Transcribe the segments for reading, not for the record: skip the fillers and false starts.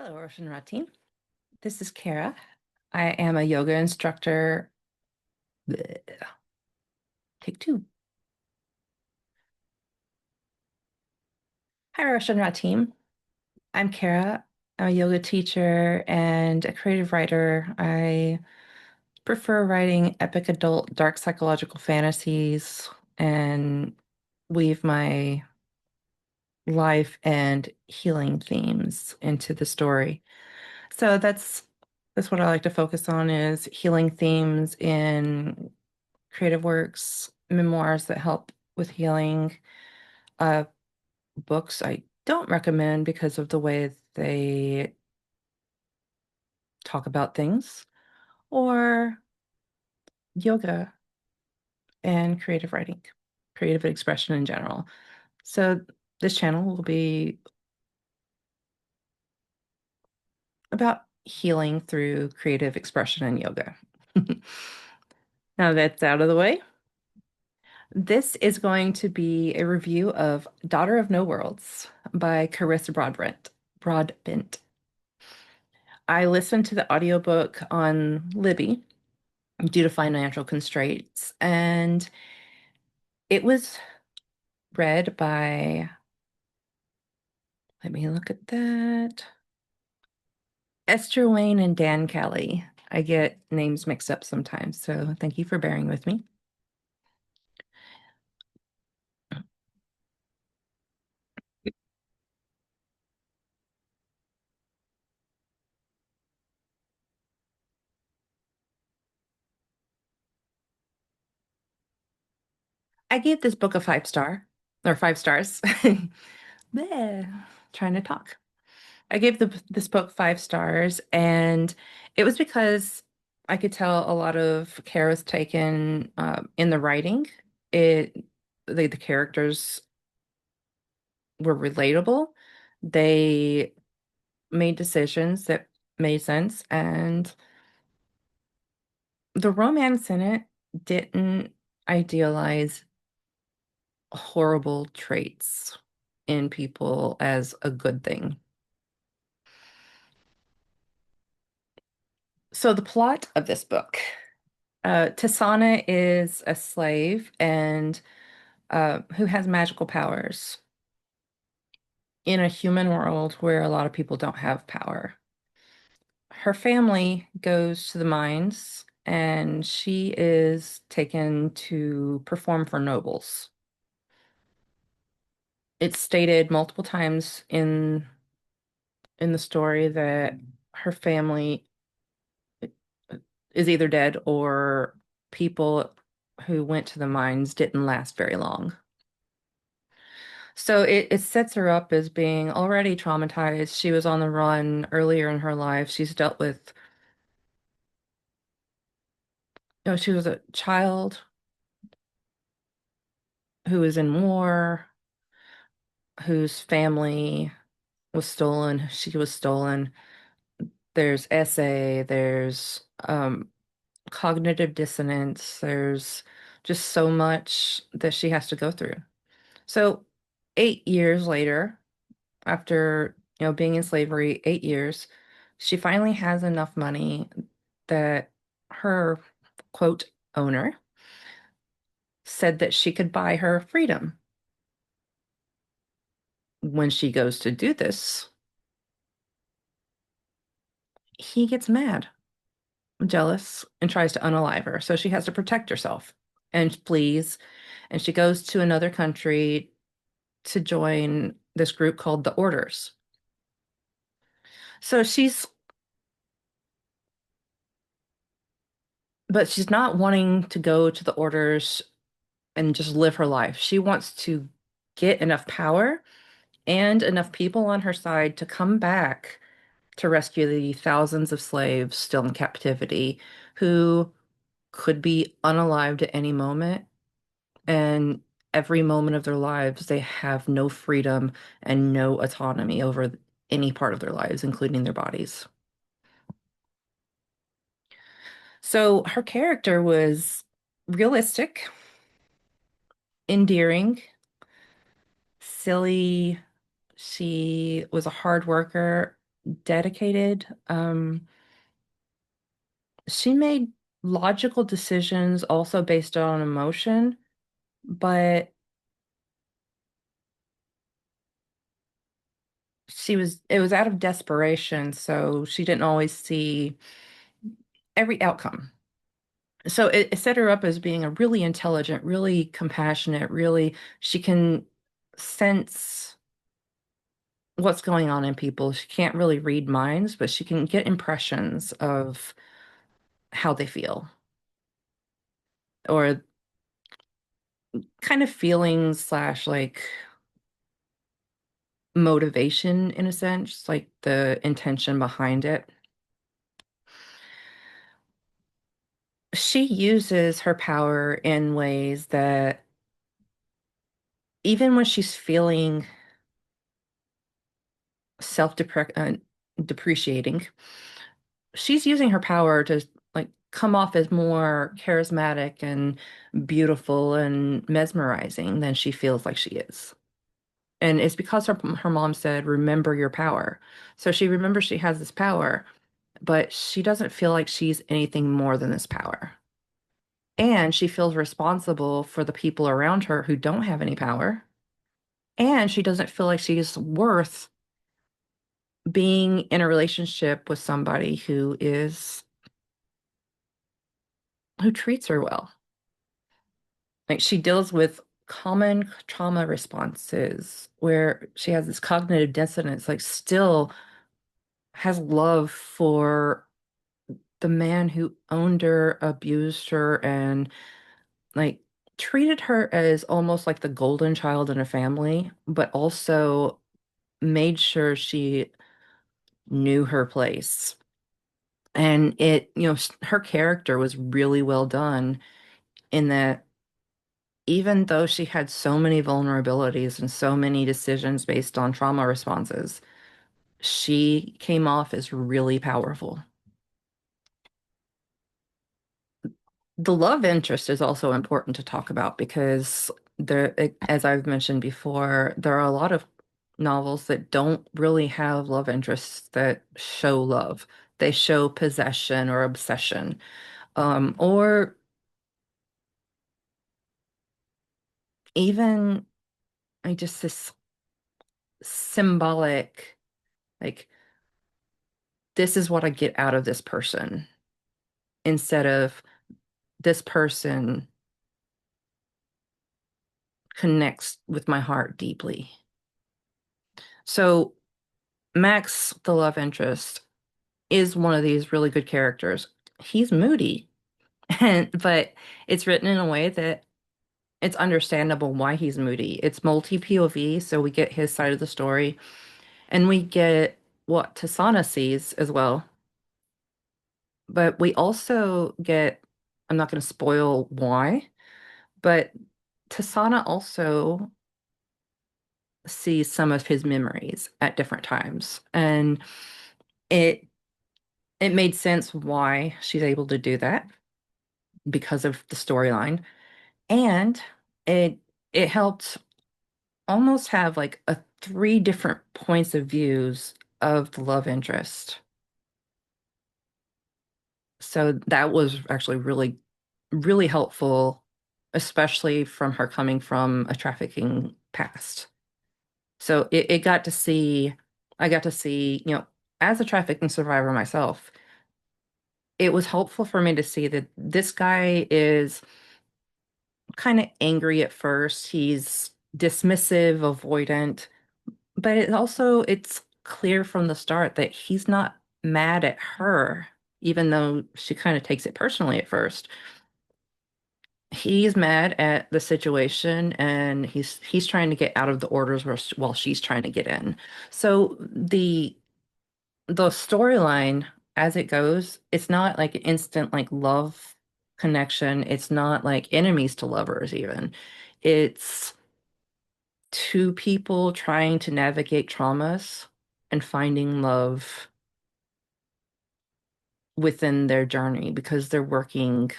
Hello, Roshan Ratin. This is Kara. I am a yoga instructor. Bleh. Take two. Hi, Roshan Ratin. I'm Kara. I'm a yoga teacher and a creative writer. I prefer writing epic adult dark psychological fantasies and weave my life and healing themes into the story. So that's what I like to focus on is healing themes in creative works, memoirs that help with healing, uh, books I don't recommend because of the way they talk about things, or yoga and creative writing, creative expression in general. So this channel will be about healing through creative expression and yoga. Now that's out of the way. This is going to be a review of Daughter of No Worlds by Carissa Broadbent. I listened to the audiobook on Libby due to financial constraints, and it was read by, let me look at that, Esther Wayne and Dan Kelly. I get names mixed up sometimes, so thank you for bearing with me. I gave this book a 5 star, or 5 stars. Bleh, trying to talk. I gave this book 5 stars, and it was because I could tell a lot of care was taken in the writing. It the characters were relatable. They made decisions that made sense, and the romance in it didn't idealize horrible traits in people as a good thing. So the plot of this book. Tasana is a slave and who has magical powers in a human world where a lot of people don't have power. Her family goes to the mines and she is taken to perform for nobles. It's stated multiple times in the story that her family is either dead or people who went to the mines didn't last very long. So it sets her up as being already traumatized. She was on the run earlier in her life. She's dealt with, she was a child who was in war, whose family was stolen. She was stolen. There's essay, there's cognitive dissonance, there's just so much that she has to go through. So 8 years later, after, being in slavery, 8 years, she finally has enough money that her quote owner said that she could buy her freedom. When she goes to do this, he gets mad, jealous, and tries to unalive her. So she has to protect herself and flees. And she goes to another country to join this group called the Orders. So but she's not wanting to go to the Orders and just live her life. She wants to get enough power and enough people on her side to come back to rescue the thousands of slaves still in captivity who could be unalived at any moment. And every moment of their lives, they have no freedom and no autonomy over any part of their lives, including their bodies. So her character was realistic, endearing, silly. She was a hard worker, dedicated. She made logical decisions also based on emotion, but it was out of desperation, so she didn't always see every outcome. So it set her up as being a really intelligent, really compassionate, really, she can sense what's going on in people. She can't really read minds, but she can get impressions of how they feel or kind of feelings slash like motivation in a sense, like the intention behind it. She uses her power in ways that even when she's feeling depreciating, she's using her power to like come off as more charismatic and beautiful and mesmerizing than she feels like she is. And it's because her mom said, "Remember your power." So she remembers she has this power, but she doesn't feel like she's anything more than this power. And she feels responsible for the people around her who don't have any power. And she doesn't feel like she's worth being in a relationship with somebody who treats her well. Like she deals with common trauma responses where she has this cognitive dissonance, like still has love for the man who owned her, abused her, and like treated her as almost like the golden child in a family, but also made sure she knew her place. And her character was really well done in that even though she had so many vulnerabilities and so many decisions based on trauma responses, she came off as really powerful. The love interest is also important to talk about because as I've mentioned before, there are a lot of novels that don't really have love interests that show love. They show possession or obsession, or even like just this symbolic, like this is what I get out of this person instead of this person connects with my heart deeply. So Max, the love interest, is one of these really good characters. He's moody, and but it's written in a way that it's understandable why he's moody. It's multi POV, so we get his side of the story, and we get what Tasana sees as well. But we also get, I'm not going to spoil why, but Tasana also sees some of his memories at different times. And it it made sense why she's able to do that because of the storyline. And it it helped almost have like a three different points of views of the love interest. So that was actually really, really helpful, especially from her coming from a trafficking past. So it got to see, I got to see, as a trafficking survivor myself, it was helpful for me to see that this guy is kind of angry at first. He's dismissive, avoidant, but it's clear from the start that he's not mad at her, even though she kind of takes it personally at first. He's mad at the situation and he's trying to get out of the orders while she's trying to get in. So the storyline as it goes, it's not like an instant like love connection. It's not like enemies to lovers even. It's two people trying to navigate traumas and finding love within their journey because they're working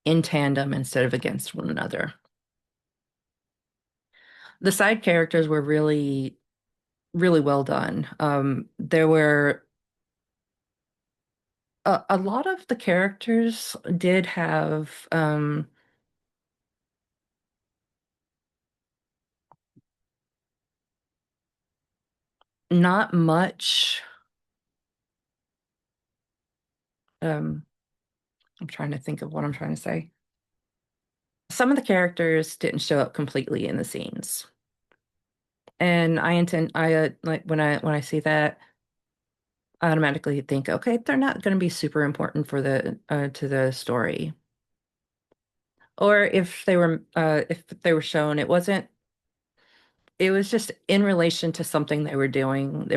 in tandem instead of against one another. The side characters were really really well done. There were a lot of the characters did have not much. Um, I'm trying to think of what I'm trying to say. Some of the characters didn't show up completely in the scenes. And I like when I see that, I automatically think, okay, they're not going to be super important for the to the story. Or if they were shown, it was just in relation to something they were doing.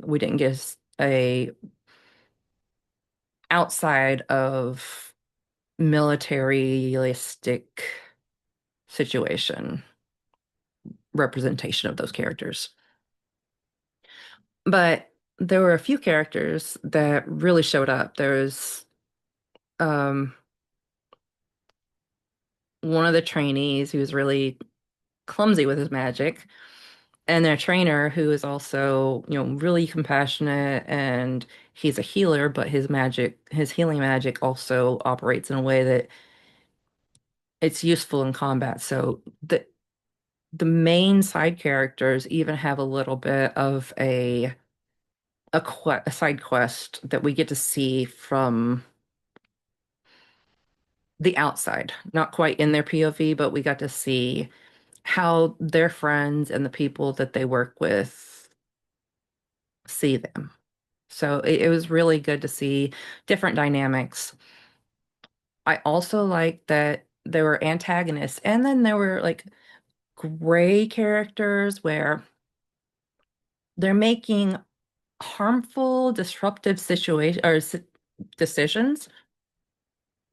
We didn't get a outside of militaristic situation representation of those characters. But there were a few characters that really showed up. There's um, one of the trainees who was really clumsy with his magic, and their trainer who is also, really compassionate, and he's a healer, but his healing magic also operates in a way that it's useful in combat. So the main side characters even have a little bit of a side quest that we get to see from the outside, not quite in their POV, but we got to see how their friends and the people that they work with see them. So it was really good to see different dynamics. I also like that there were antagonists, and then there were like gray characters where they're making harmful, disruptive decisions,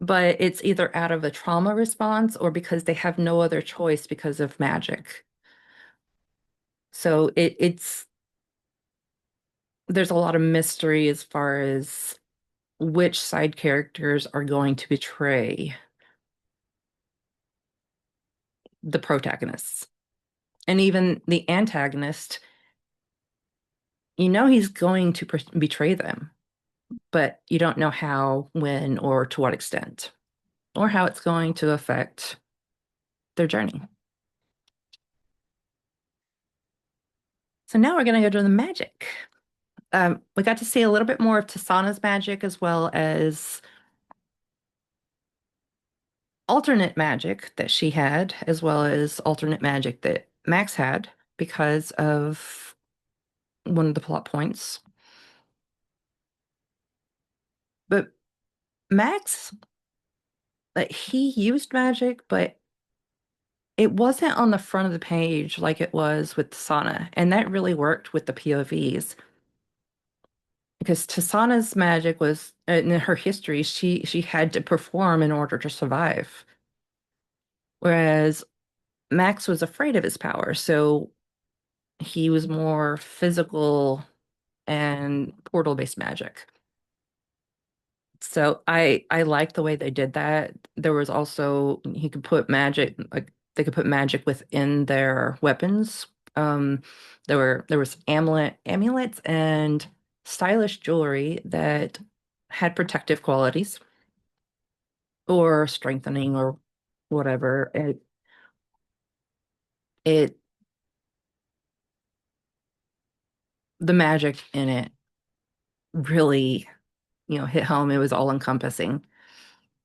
but it's either out of a trauma response or because they have no other choice because of magic. So it's there's a lot of mystery as far as which side characters are going to betray the protagonists. And even the antagonist, he's going to betray them, but you don't know how, when, or to what extent, or how it's going to affect their journey. So now we're going to go to the magic. We got to see a little bit more of Tasana's magic as well as alternate magic that she had, as well as alternate magic that Max had because of one of the plot points. But Max, like, he used magic, but it wasn't on the front of the page like it was with Tasana. And that really worked with the POVs because Tasana's magic was in her history, she had to perform in order to survive. Whereas Max was afraid of his power, so he was more physical and portal-based magic. So I like the way they did that. There was also he could put magic like they could put magic within their weapons. Um there was amulets and stylish jewelry that had protective qualities or strengthening or whatever. It the magic in it really, hit home. It was all encompassing.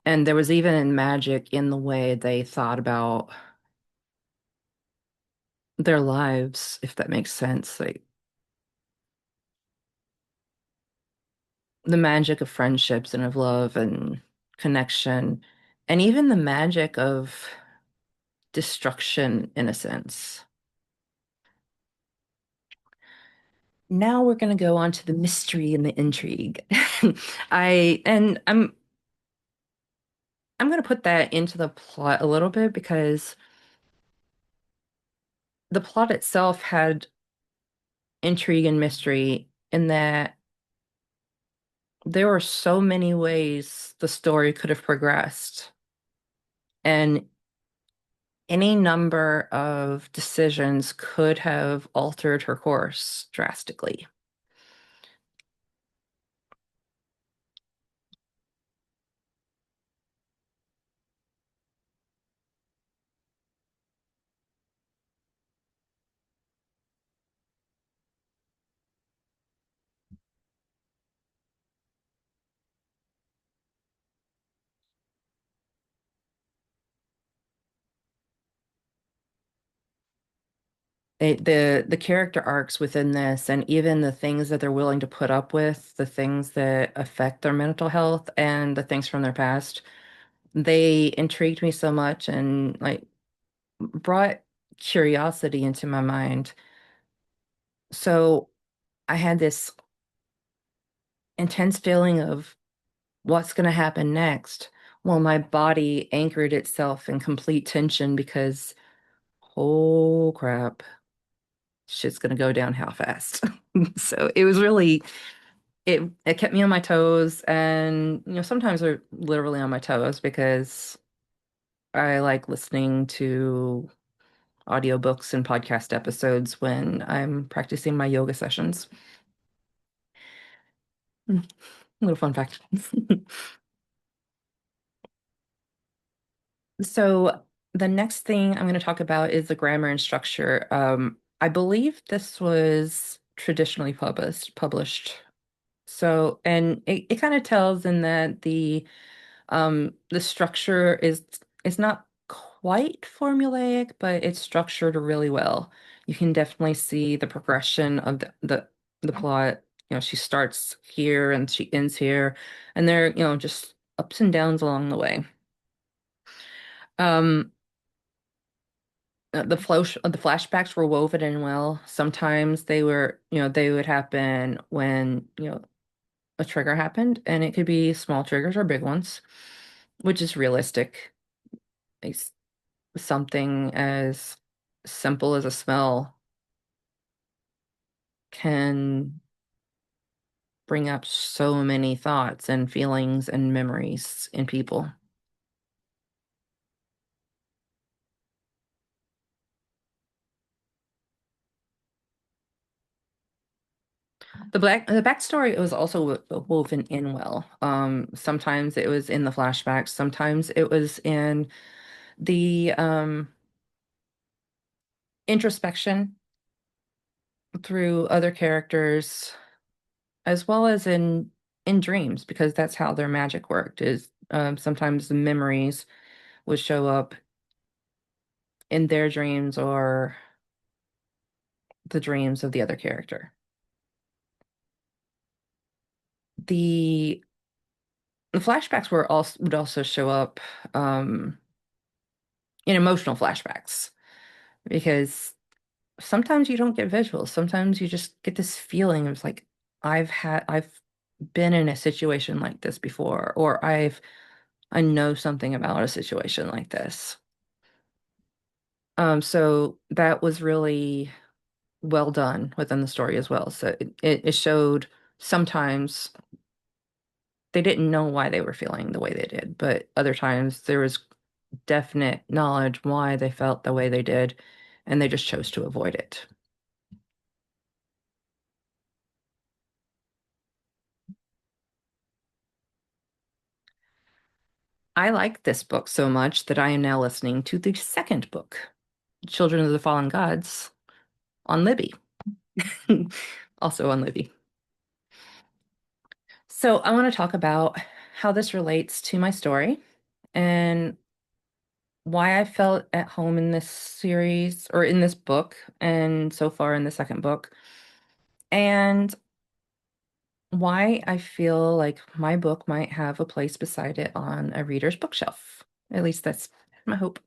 And there was even magic in the way they thought about their lives, if that makes sense. Like the magic of friendships and of love and connection, and even the magic of destruction in a sense. Now we're going to go on to the mystery and the intrigue. I'm going to put that into the plot a little bit because the plot itself had intrigue and mystery in that there were so many ways the story could have progressed. And any number of decisions could have altered her course drastically. The character arcs within this, and even the things that they're willing to put up with, the things that affect their mental health, and the things from their past, they intrigued me so much and like brought curiosity into my mind. So I had this intense feeling of what's going to happen next. Well, my body anchored itself in complete tension because, oh crap, shit's going to go down how fast. So it was really, it kept me on my toes. And, sometimes they're literally on my toes because I like listening to audiobooks and podcast episodes when I'm practicing my yoga sessions. Hmm, little fun fact. So the next thing I'm going to talk about is the grammar and structure. I believe this was traditionally published. So, and it kind of tells in that the structure is not quite formulaic, but it's structured really well. You can definitely see the progression of the plot. She starts here and she ends here, and there, just ups and downs along the way. Um, the flashbacks were woven in well. Sometimes they would happen when, a trigger happened, and it could be small triggers or big ones, which is realistic. It's something as simple as a smell can bring up so many thoughts and feelings and memories in people. The backstory was also woven in well. Sometimes it was in the flashbacks, sometimes it was in the introspection through other characters, as well as in dreams, because that's how their magic worked. Is sometimes the memories would show up in their dreams or the dreams of the other character. The the flashbacks would also show up um, in emotional flashbacks because sometimes you don't get visuals. Sometimes you just get this feeling of like I've been in a situation like this before, or I know something about a situation like this. So that was really well done within the story as well. So it showed sometimes they didn't know why they were feeling the way they did, but other times there was definite knowledge why they felt the way they did, and they just chose to avoid it. I like this book so much that I am now listening to the second book, Children of the Fallen Gods, on Libby. Also on Libby. So I want to talk about how this relates to my story and why I felt at home in this series or in this book and so far in the second book, and why I feel like my book might have a place beside it on a reader's bookshelf. At least that's my hope.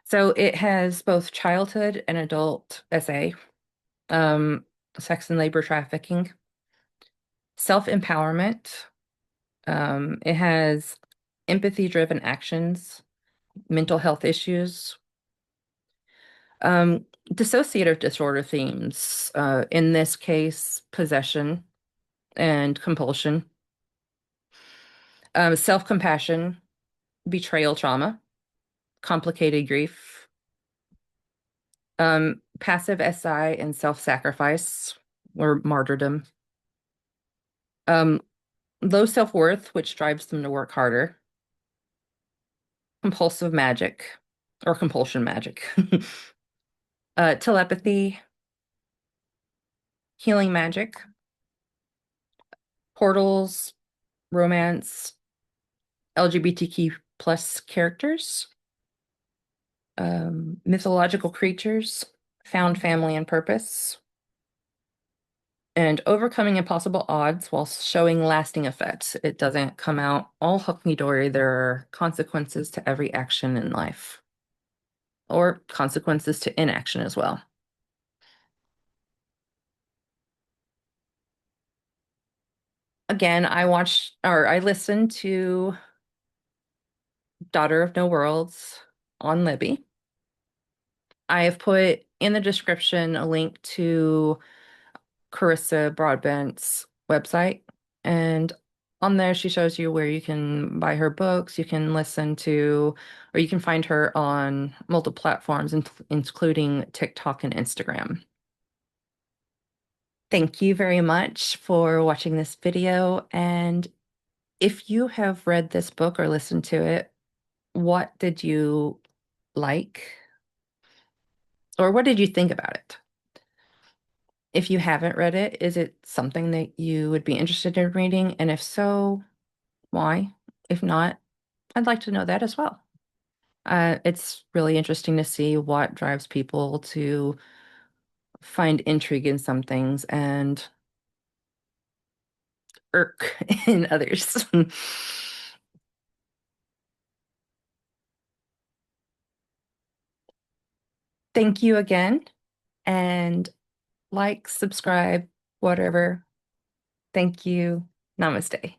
So it has both childhood and adult essay, um, sex and labor trafficking, self-empowerment. It has empathy-driven actions, mental health issues, um, dissociative disorder themes, in this case, possession and compulsion, self-compassion, betrayal trauma, complicated grief, passive SI and self-sacrifice or martyrdom, um, low self-worth, which drives them to work harder, compulsive magic or compulsion magic, telepathy, healing magic, portals, romance, LGBTQ plus characters, mythological creatures, found family and purpose, and overcoming impossible odds while showing lasting effects. It doesn't come out all hunky-dory. There are consequences to every action in life, or consequences to inaction as well. Again, I listened to Daughter of No Worlds on Libby. I have put in the description a link to Carissa Broadbent's website, and on there she shows you where you can buy her books, you can listen to, or you can find her on multiple platforms, including TikTok and Instagram. Thank you very much for watching this video, and if you have read this book or listened to it, what did you like, or what did you think about it? If you haven't read it, is it something that you would be interested in reading? And if so, why? If not, I'd like to know that as well. It's really interesting to see what drives people to find intrigue in some things and irk in others. Thank you again, and like, subscribe, whatever. Thank you. Namaste.